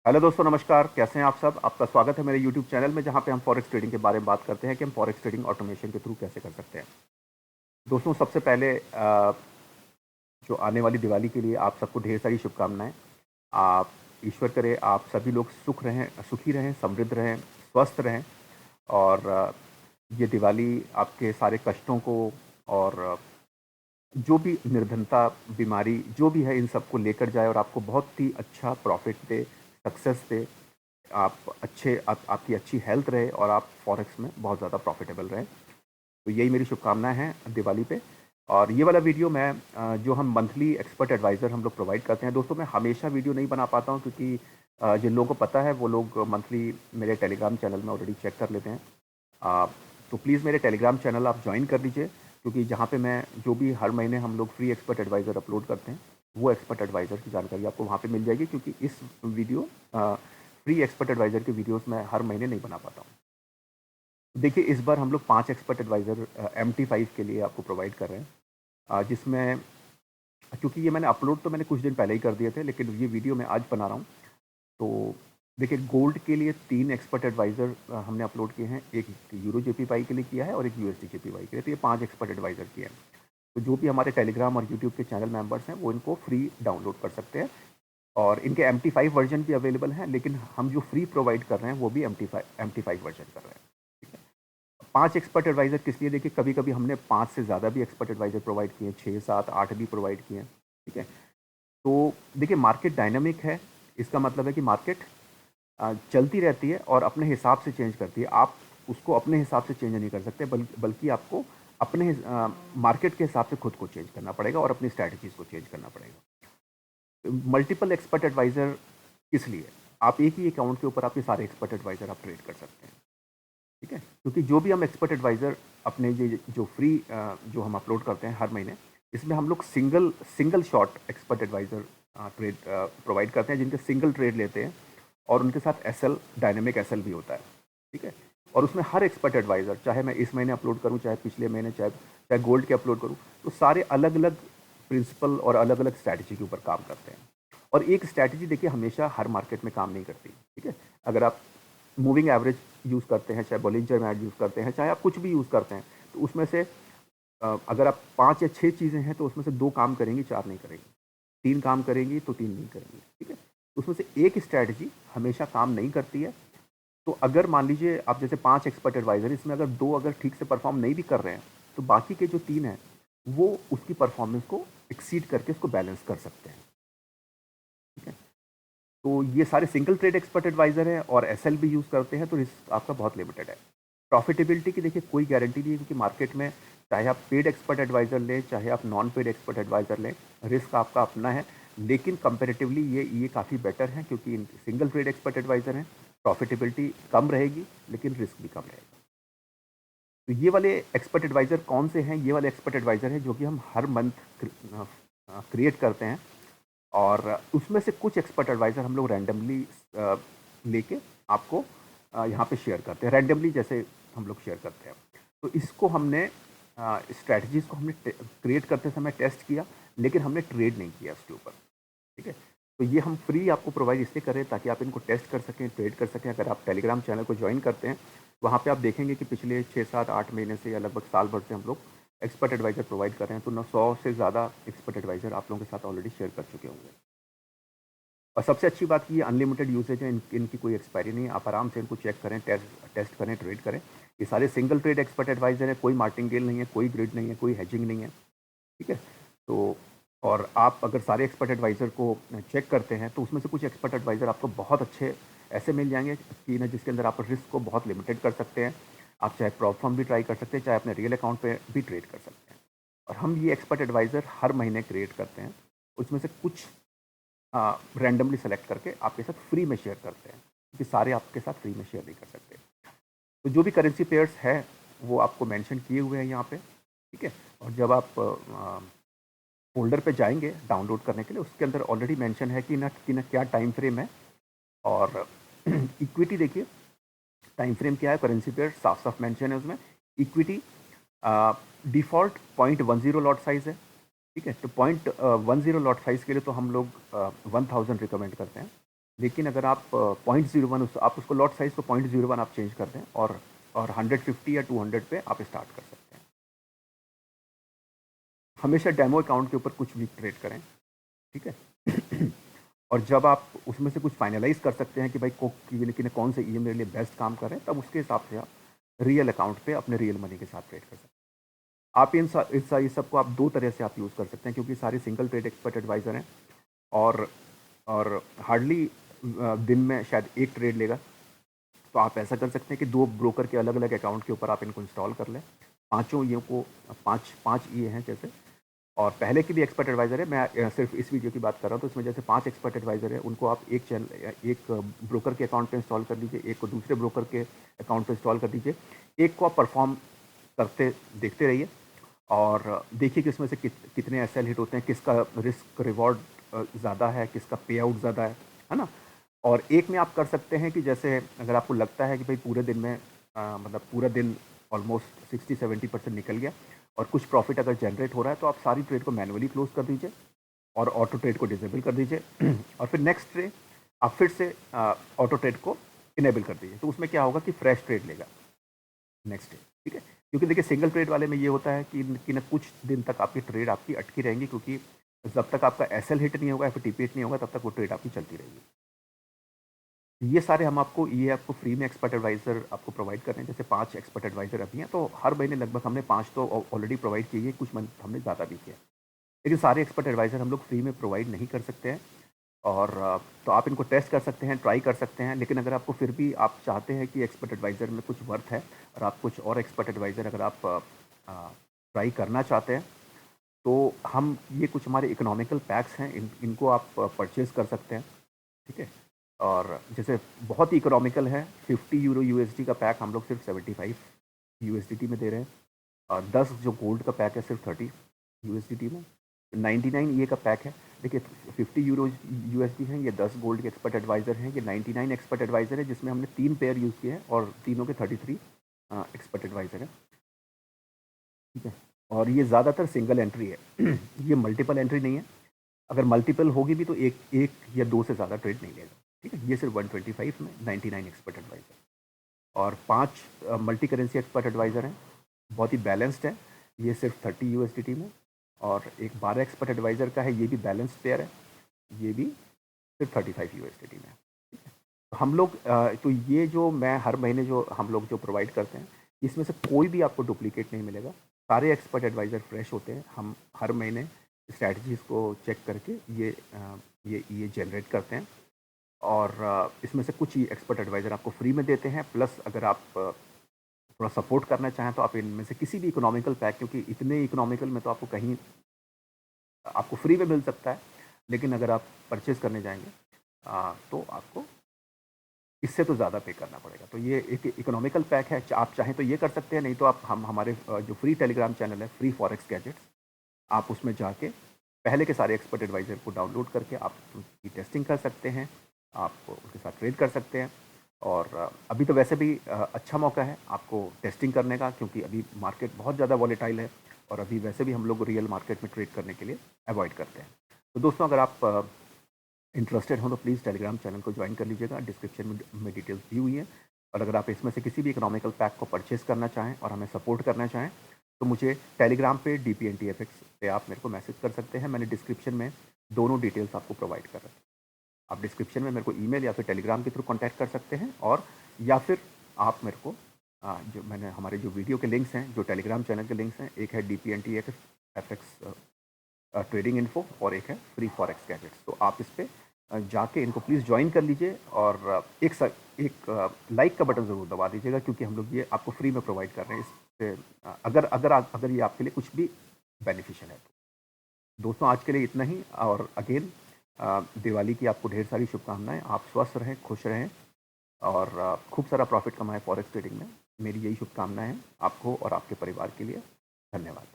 Hello दोस्तों, नमस्कार। कैसे हैं आप सब? आपका स्वागत है मेरे यूट्यूब चैनल में, जहां पे हम फॉरेक्स ट्रेडिंग के बारे में बात करते हैं कि हम फॉरेक्स ट्रेडिंग ऑटोमेशन के थ्रू कैसे कर सकते हैं। दोस्तों, सबसे पहले जो आने वाली दिवाली के लिए आप सबको ढेर सारी शुभकामनाएं। आप ईश्वर करे आप सभी लोग सुखी रहें, समृद्ध रहें, स्वस्थ रहें। और ये दिवाली आपके सारे कष्टों को और जो भी निर्धनता, बीमारी जो भी है, इन सबको लेकर जाए और आपको बहुत ही अच्छा प्रॉफिट दे, सक्सेस दे। आपकी अच्छी हेल्थ रहे और आप फॉरेक्स में बहुत ज़्यादा प्रॉफिटेबल रहें। तो यही मेरी शुभकामनाएं हैं दिवाली पे। और ये वाला वीडियो मैं जो हम मंथली एक्सपर्ट एडवाइज़र हम लोग प्रोवाइड करते हैं। दोस्तों, मैं हमेशा वीडियो नहीं बना पाता हूँ, क्योंकि जिन लोगों को पता है वो लोग मंथली मेरे टेलीग्राम चैनल में ऑलरेडी चेक कर लेते हैं। आ, तो प्लीज़ मेरे टेलीग्राम चैनल आप ज्वाइन कर लीजिए, क्योंकि जहाँ पे मैं जो भी हर महीने हम लोग फ्री एक्सपर्ट एडवाइज़र अपलोड करते हैं, वो एक्सपर्ट एडवाइज़र की जानकारी आपको वहाँ पे मिल जाएगी। क्योंकि इस वीडियो फ्री एक्सपर्ट एडवाइज़र की वीडियोस मैं हर महीने नहीं बना पाता हूँ। देखिए, इस बार हम लोग 5 एक्सपर्ट एडवाइज़र MT5 के लिए आपको प्रोवाइड कर रहे हैं, जिसमें क्योंकि ये मैंने कुछ दिन पहले ही कर दिए थे, लेकिन ये वीडियो मैं आज बना रहा हूँ। तो देखिए, गोल्ड के लिए 3 एक्सपर्ट एडवाइज़र हमने अपलोड किए हैं। एक यूरो JPY के लिए किया है और एक USD JPY के लिए। तो ये 5 एक्सपर्ट एडवाइज़र किए हैं। तो जो भी हमारे टेलीग्राम और यूट्यूब के चैनल मेंबर्स हैं, वो इनको फ्री डाउनलोड कर सकते हैं। और इनके MT5 वर्जन भी अवेलेबल हैं, लेकिन हम जो फ्री प्रोवाइड कर रहे हैं वो भी MT5 वर्जन कर रहे हैं। ठीक है। 5 एक्सपर्ट एडवाइज़र किस लिए? देखिए, कभी-कभी हमने 5 से ज़्यादा भी एक्सपर्ट एडवाइज़र प्रोवाइड किए हैं, 6, 7, 8 भी प्रोवाइड किए हैं। ठीक है। तो देखिए, मार्केट डायनामिक है। इसका मतलब है कि मार्केट चलती रहती है और अपने हिसाब से चेंज करती है। आप उसको अपने हिसाब से चेंज नहीं कर सकते, बल्कि आपको मार्केट के हिसाब से खुद को चेंज करना पड़ेगा और अपनी स्ट्रैटेजीज़ को चेंज करना पड़ेगा। मल्टीपल एक्सपर्ट एडवाइज़र किस लिए? आप एक ही अकाउंट के ऊपर आपके सारे एक्सपर्ट एडवाइज़र आप ट्रेड कर सकते हैं। ठीक है? क्योंकि जो भी हम एक्सपर्ट एडवाइज़र अपने ये जो फ्री जो हम अपलोड करते हैं हर महीने, इसमें हम लोग single single shot expert advisor trade provide करते हैं, जिनके सिंगल ट्रेड लेते हैं और उनके साथ एसएल, डायनामिक एसएल भी होता है। ठीक है? और उसमें हर एक्सपर्ट एडवाइज़र, चाहे मैं इस महीने अपलोड करूँ, चाहे पिछले महीने, चाहे चाहे गोल्ड के अपलोड करूँ, तो सारे अलग-अलग प्रिंसिपल और अलग-अलग स्ट्रैटेजी के ऊपर काम करते हैं। और एक स्ट्रैटेजी देखिए हमेशा हर मार्केट में काम नहीं करती। ठीक है? अगर आप मूविंग एवरेज यूज़ करते हैं, चाहे बॉलिंजर मैट यूज़ करते हैं, चाहे आप कुछ भी यूज़ करते हैं, तो उसमें से अगर आप 5 या 6 चीज़ें हैं, तो उसमें से 2 काम करेंगी, 4 नहीं करेंगी। 3 काम करेंगी, तो 3 नहीं करेंगी। ठीक है? उसमें से एक स्ट्रैटेजी हमेशा काम नहीं करती है। तो अगर मान लीजिए आप जैसे 5 एक्सपर्ट एडवाइज़र, इसमें अगर 2 अगर ठीक से परफ़ॉर्म नहीं भी कर रहे हैं, तो बाकी के जो 3 हैं, वो उसकी परफ़ॉर्मेंस को एक्सीड करके उसको बैलेंस कर सकते हैं। ठीक है? तो ये सारे सिंगल ट्रेड एक्सपर्ट एडवाइज़र हैं और एसएल भी यूज़ करते हैं, तो रिस्क आपका बहुत लिमिटेड है। प्रॉफिटेबिलिटी की देखिए कोई गारंटी नहीं है, क्योंकि मार्केट में चाहे आप पेड एक्सपर्ट एडवाइज़र लें, चाहे आप नॉन पेड एक्सपर्ट एडवाइज़र लें, रिस्क आपका अपना है। लेकिन कंपैरेटिवली ये काफ़ी बेटर है, क्योंकि सिंगल ट्रेड एक्सपर्ट एडवाइज़र हैं। प्रॉफिटेबिलिटी कम रहेगी, लेकिन रिस्क भी कम रहेगा। तो ये वाले एक्सपर्ट एडवाइज़र कौन से हैं? ये वाले एक्सपर्ट एडवाइज़र हैं जो कि हम हर मंथ क्रिएट करते हैं। और उसमें से कुछ एक्सपर्ट एडवाइज़र हम लोग रैंडमली लेके आपको यहाँ पे शेयर करते हैं, रैंडमली जैसे हम लोग शेयर करते हैं। तो इसको हमने स्ट्रैटेजीज़ को हमने क्रिएट करते समय टेस्ट किया, लेकिन हमने ट्रेड नहीं किया उसके ऊपर। ठीक है? तो ये हम फ्री आपको प्रोवाइड इसलिए कर रहे हैं, ताकि आप इनको टेस्ट कर सकें, ट्रेड कर सकें। अगर आप टेलीग्राम चैनल को ज्वाइन करते हैं, वहाँ पे आप देखेंगे कि पिछले 6, 7, 8 महीने से या लगभग साल भर से हम लोग एक्सपर्ट एडवाइज़र प्रोवाइड कर रहे हैं। तो 100 से ज़्यादा एक्सपर्ट एडवाइज़र आप लोगों के साथ ऑलरेडी शेयर कर चुके होंगे। और सबसे अच्छी बात कि ये अनलिमिटेड यूसेज है, इनकी कोई एक्सपायरी नहीं है। आप आराम से इनको चेक करें, टेस्ट करें, ट्रेड करें। ये सारे सिंगल ट्रेड एक्सपर्ट एडवाइज़र हैं, कोई मार्टिंगेल नहीं है, कोई ग्रिड नहीं है, कोई हेजिंग नहीं है। ठीक है? तो और आप अगर सारे एक्सपर्ट एडवाइज़र को चेक करते हैं, तो उसमें से कुछ एक्सपर्ट एडवाइज़र आपको बहुत अच्छे ऐसे मिल जाएँगे कि ना, जिसके अंदर आप रिस्क को बहुत लिमिटेड कर सकते हैं। आप चाहे प्रॉप फर्म भी ट्राई कर सकते हैं, चाहे अपने रियल अकाउंट पे भी ट्रेड कर सकते हैं। और हम ये एक्सपर्ट एडवाइज़र हर महीने क्रिएट करते हैं। उसमें से कुछ रैंडमली सेलेक्ट करके आपके साथ फ्री में शेयर करते हैं, क्योंकि सारे आपके साथ फ्री में शेयर नहीं कर सकते। तो जो भी करेंसी पेयर्स है, वो आपको मेंशन किए हुए हैं यहाँ पे। ठीक है? और जब आप फ़ोल्डर पे जाएँगे डाउनलोड करने के लिए, उसके अंदर ऑलरेडी मेंशन है कि ना क्या टाइम फ्रेम है। और इक्विटी देखिए, टाइम फ्रेम क्या है, करेंसी पेयर साफ-साफ मेंशन है उसमें। इक्विटी डिफ़ॉल्ट 0.10 लॉट साइज़ है। ठीक है? तो 0.10 लॉट साइज़ के लिए तो हम लोग 1000 रिकमेंड करते हैं। लेकिन अगर आप 0.01 आप उसको लॉट साइज़ को 0.01 आप चेंज कर दें और 150 या 200 पे आप स्टार्ट कर सकते हैं। हमेशा डेमो अकाउंट के ऊपर कुछ भी ट्रेड करें, ठीक है? और जब आप उसमें से कुछ फाइनलाइज़ कर सकते हैं कि भाई कि कौन से ईएम मेरे लिए बेस्ट काम कर रहे हैं, तब उसके हिसाब से आप रियल अकाउंट पे अपने रियल मनी के साथ ट्रेड कर सकते हैं। आप ये सब को आप 2 तरह से आप यूज़ कर सकते हैं, क्योंकि सारे सिंगल ट्रेड एक्सपर्ट एडवाइज़र हैं और हार्डली दिन में शायद 1 ट्रेड लेगा। तो आप ऐसा कर सकते हैं कि 2 ब्रोकर के अलग-अलग अकाउंट के ऊपर आप इनको इंस्टॉल कर लें। पाँचों ईओ को 5 ईए हैं जैसे, और पहले के भी एक्सपर्ट एडवाइज़र है, मैं सिर्फ इस वीडियो की बात कर रहा हूँ। तो इसमें जैसे 5 एक्सपर्ट एडवाइज़र है, उनको आप एक ब्रोकर के अकाउंट पे इंस्टॉल कर लीजिए, एक को दूसरे ब्रोकर के अकाउंट पे इंस्टॉल कर दीजिए, एक को आप परफॉर्म करते देखते रहिए और देखिए कि इसमें से कितने एसएल हिट होते हैं, किसका रिस्क रिवॉर्ड ज़्यादा है, किसका पे आउट ज़्यादा है ना? और एक में आप कर सकते हैं कि जैसे अगर आपको लगता है कि भाई पूरे दिन में मतलब पूरा दिन ऑलमोस्ट 60-70% निकल गया और कुछ प्रॉफिट अगर जनरेट हो रहा है, तो आप सारी ट्रेड को मैनुअली क्लोज कर दीजिए और ऑटो ट्रेड को डिसेबल कर दीजिए और फिर नेक्स्ट ट्रेड आप फिर से ऑटो ट्रेड को इनेबल कर दीजिए। तो उसमें क्या होगा कि फ्रेश ट्रेड लेगा नेक्स्ट डे, ठीक है? क्योंकि देखिए सिंगल ट्रेड वाले में ये होता है कि न कुछ दिन तक आपकी ट्रेड आपकी अटकी रहेंगी, क्योंकि जब तक आपका एसएल हिट नहीं होगा या फिर टीपी हिट नहीं होगा, तब तक वो ट्रेड आपकी चलती रहेगी। ये सारे हम आपको फ्री में एक्सपर्ट एडवाइज़र आपको प्रोवाइड कर रहे हैं। जैसे 5 एक्सपर्ट एडवाइज़र अभी हैं, तो हर महीने लगभग हमने 5 तो ऑलरेडी प्रोवाइड किए हैं, कुछ मंथ हमने ज़्यादा भी किया है। लेकिन सारे एक्सपर्ट एडवाइज़र हम लोग फ्री में प्रोवाइड नहीं कर सकते हैं और तो आप इनको टेस्ट कर सकते हैं, ट्राई कर सकते हैं। लेकिन अगर आपको फिर भी आप चाहते हैं कि एक्सपर्ट एडवाइज़र में कुछ वर्थ है और आप कुछ और एक्सपर्ट एडवाइज़र अगर आप ट्राई करना चाहते हैं, तो हम ये कुछ हमारे इकोनॉमिकल पैक्स हैं, इनको आप परचेज़ कर सकते हैं, ठीक है? और जैसे बहुत ही इकोनॉमिकल है, 50 यूरो यूएसडी का पैक हम लोग सिर्फ 75 यूएसडीटी में दे रहे हैं और 10 जो गोल्ड का पैक है सिर्फ 30 यूएसडीटी में। 99 ये का पैक है। देखिए 50 यूरो यूएसडी है, ये 10 गोल्ड के एक्सपर्ट एडवाइज़र हैं, ये 99 एक्सपर्ट एडवाइज़र है, जिसमें हमने 3 पेयर यूज़ किए हैं और तीनों के 33 एक्सपर्ट एडवाइज़र हैं, ठीक है? और ये ज़्यादातर सिंगल एंट्री है ये मल्टीपल एंट्री नहीं है। अगर मल्टीपल होगी भी तो एक एक या 2 से ज़्यादा ट्रेड नहीं लेगा, ठीक है? ये सिर्फ 125 में 99 एक्सपर्ट एडवाइज़र और 5 मल्टी करेंसी एक्सपर्ट एडवाइज़र हैं, बहुत ही बैलेंस्ड है। ये सिर्फ 30 यूएसडीटी में और एक 12 एक्सपर्ट एडवाइज़र का है, ये भी बैलेंस्ड पेयर है, ये भी सिर्फ 35 यूएसडीटी में है। तो हम लोग तो ये जो मैं हर महीने जो हम लोग जो प्रोवाइड करते हैं, इसमें से कोई भी आपको डुप्लीकेट नहीं मिलेगा। सारे एक्सपर्ट एडवाइज़र फ्रेश होते हैं। हम हर महीने स्ट्रैटेजीज़ को चेक करके ये जनरेट करते हैं और इसमें से कुछ ही एक्सपर्ट एडवाइज़र आपको फ्री में देते हैं। प्लस अगर आप थोड़ा सपोर्ट करना चाहें, तो आप इनमें से किसी भी इकोनॉमिकल पैक, क्योंकि इतने इकोनॉमिकल में तो आपको कहीं आपको फ्री में मिल सकता है, लेकिन अगर आप परचेज़ करने जाएँगे तो आपको इससे तो ज़्यादा पे करना पड़ेगा। तो ये एक इकोनॉमिकल पैक है, आप चाहें तो ये कर सकते हैं, नहीं तो आप हम हमारे जो फ्री टेलीग्राम चैनल है, फ्री फॉरेक्स गैजेट्स, आप उसमें जाके पहले के सारे एक्सपर्ट एडवाइज़र को डाउनलोड करके आप उसकी टेस्टिंग कर सकते हैं, आप उसके साथ ट्रेड कर सकते हैं और अभी तो वैसे भी अच्छा मौका है आपको टेस्टिंग करने का, क्योंकि अभी मार्केट बहुत ज़्यादा वॉलेटाइल है और अभी वैसे भी हम लोग रियल मार्केट में ट्रेड करने के लिए अवॉइड करते हैं। तो दोस्तों, अगर आप इंटरेस्टेड हो तो प्लीज़ टेलीग्राम चैनल को ज्वाइन कर लीजिएगा, डिस्क्रिप्शन में डिटेल्स दी हुई है। और अगर आप इसमें से किसी भी इकोनॉमिकल पैक को परचेज़ करना चाहें और हमें सपोर्ट करना चाहें, तो मुझे टेलीग्राम पे DPNTFX पे आप मेरे को मैसेज कर सकते हैं। मैंने डिस्क्रिप्शन में दोनों डिटेल्स आपको प्रोवाइड कर रखी है। आप डिस्क्रिप्शन में मेरे को ईमेल या फिर टेलीग्राम के थ्रू कॉन्टैक्ट कर सकते हैं और या फिर आप मेरे को जो मैंने हमारे जो वीडियो के लिंक्स हैं, जो टेलीग्राम चैनल के लिंक्स हैं, एक है DPNTFX ट्रेडिंग इन्फो और एक है फ्री फॉरेक्स गैजेट्स। तो आप इस पे जाके इनको प्लीज़ ज्वाइन कर लीजिए और एक लाइक का बटन ज़रूर दबा दीजिएगा, क्योंकि हम लोग ये आपको फ्री में प्रोवाइड कर रहे हैं। इससे अगर ये आपके लिए कुछ भी बेनिफिशियल है तो। दोस्तों, आज के लिए इतना ही और अगेन दिवाली की आपको ढेर सारी शुभकामनाएँ। आप स्वस्थ रहें, खुश रहें और खूब सारा प्रॉफिट कमाएँ फॉरेक्स ट्रेडिंग में। मेरी यही शुभकामनाएँ हैं आपको और आपके परिवार के लिए। धन्यवाद।